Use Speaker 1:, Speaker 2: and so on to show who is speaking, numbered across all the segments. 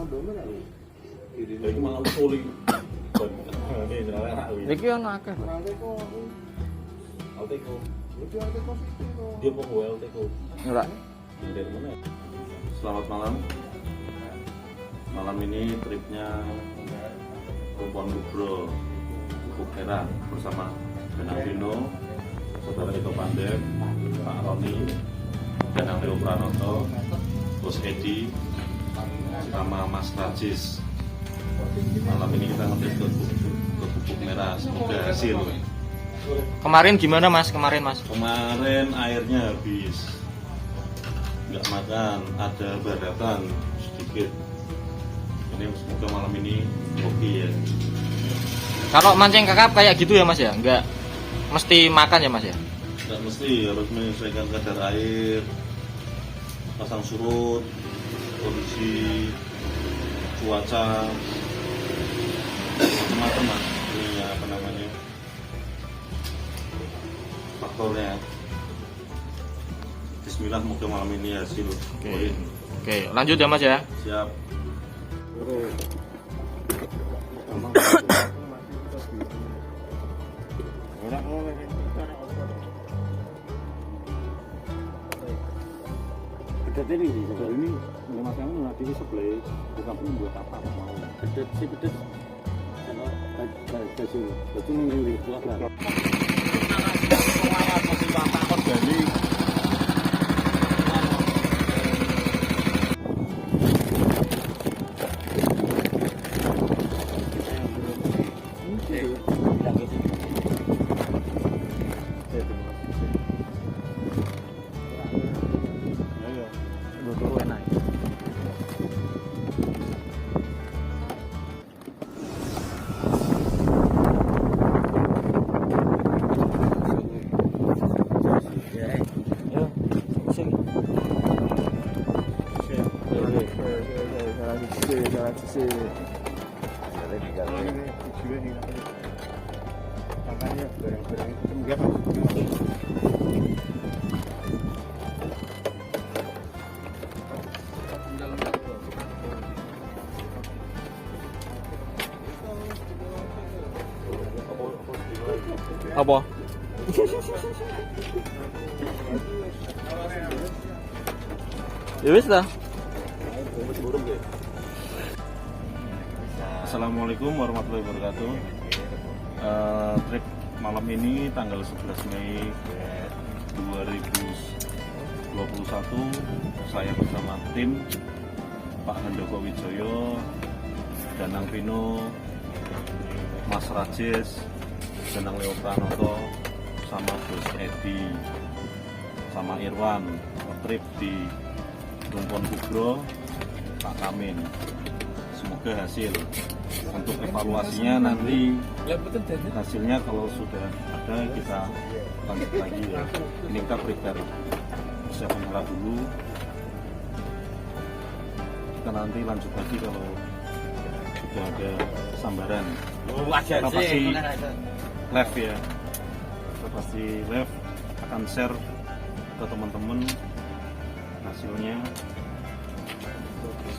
Speaker 1: Iki malah soli.
Speaker 2: Iki ono akeh.
Speaker 1: Alteko. Dia mau Alteko.
Speaker 2: Ora.
Speaker 1: Dari mana? Selamat malam. Malam ini tripnya Rumpon Kubro Bukuk Merah bersama Benang Vino, Saudara Ito Pandem, Pak Roni, Danang Leo Pranoto, Bos Edi, sama Mas Rajis. Malam ini kita ngetes ke Bukuk Merah, semoga hasil.
Speaker 2: Kemarin gimana Mas? Kemarin
Speaker 1: Kemarin airnya habis, nggak makan, ada baratan sedikit. Ini semoga malam ini oke ya.
Speaker 2: Kalau mancing kakap kayak gitu ya Mas ya? Nggak mesti makan ya Mas ya?
Speaker 1: Nggak mesti, harus menyesuaikan kadar air, pasang surut, kondisi cuaca, macam-macam Mas. Ini ya, apa namanya, faktornya. Bismillah, semoga malam ini hasil.
Speaker 2: Oke, lanjut ya Mas ya.
Speaker 1: Siap.
Speaker 3: Pedet ini memang kamu nanti di sebelah bukan pun buat apa mau pedet sih pedet kalau baju ini buat lah.
Speaker 2: Apa? Ya wis dah.
Speaker 1: Assalamualaikum warahmatullahi wabarakatuh. Trip malam ini tanggal 11 Mei 2021, saya bersama tim Pak Handoko Wijoyo, Danang Vino, Mas Rajis, Danang Leo Pranoto, sama Bos Edi, sama Irwan, trip di Rumpon Kubro, Pak Kamin. Semoga hasil. Untuk evaluasinya nanti hasilnya kalau sudah ada kita lanjut lagi ya. Ini kita prepare persiapan bola dulu. Kita nanti lanjut lagi kalau sudah ada sambaran. Kita pasti live ya. Kita pasti live akan share ke teman-teman hasilnya.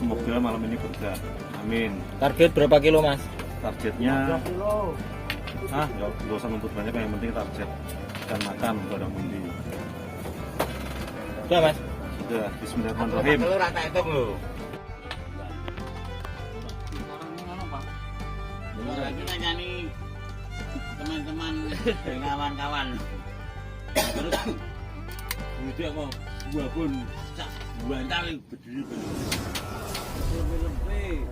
Speaker 1: Semoga malam ini berkah. Amin.
Speaker 2: Target berapa kilo Mas?
Speaker 1: Targetnya nggak usah nuntut banyak, yang penting target dan makan pada mundi.
Speaker 2: Sudah Mas?
Speaker 1: Sudah. Bismillahirrahmanirrahim.
Speaker 4: Kita nyanyi teman-teman dan kawan-kawan. Terus kemudian kok gua pun bantal berdiri. Lebih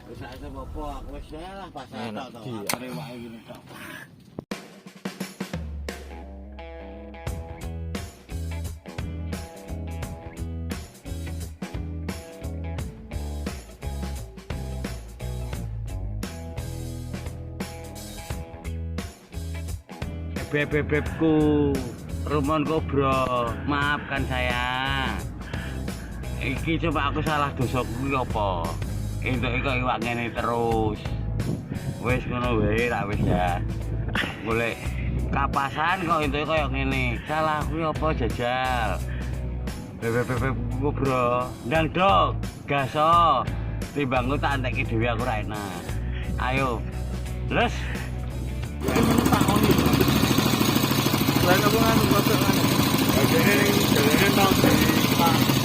Speaker 4: wis asa apa aku wis lah pasal tok akhire wae ngene tok. Bebebku Rumpon Kubro, maafkan saya. Iki coba aku salah dosa kuwi apa? Entuk kok iwak ngene terus. Wis ngono wae ra wis ya. Golek kapasan kok entuk koyo ngene. Salah kuwi apa jajal? Bebebebku Bro. Ndang dok, gaso. Timbang ku tak entekke dhewe aku ra enak. Ayo. Les.
Speaker 3: Selain apa kan, bapak kan? Jadi ini nang di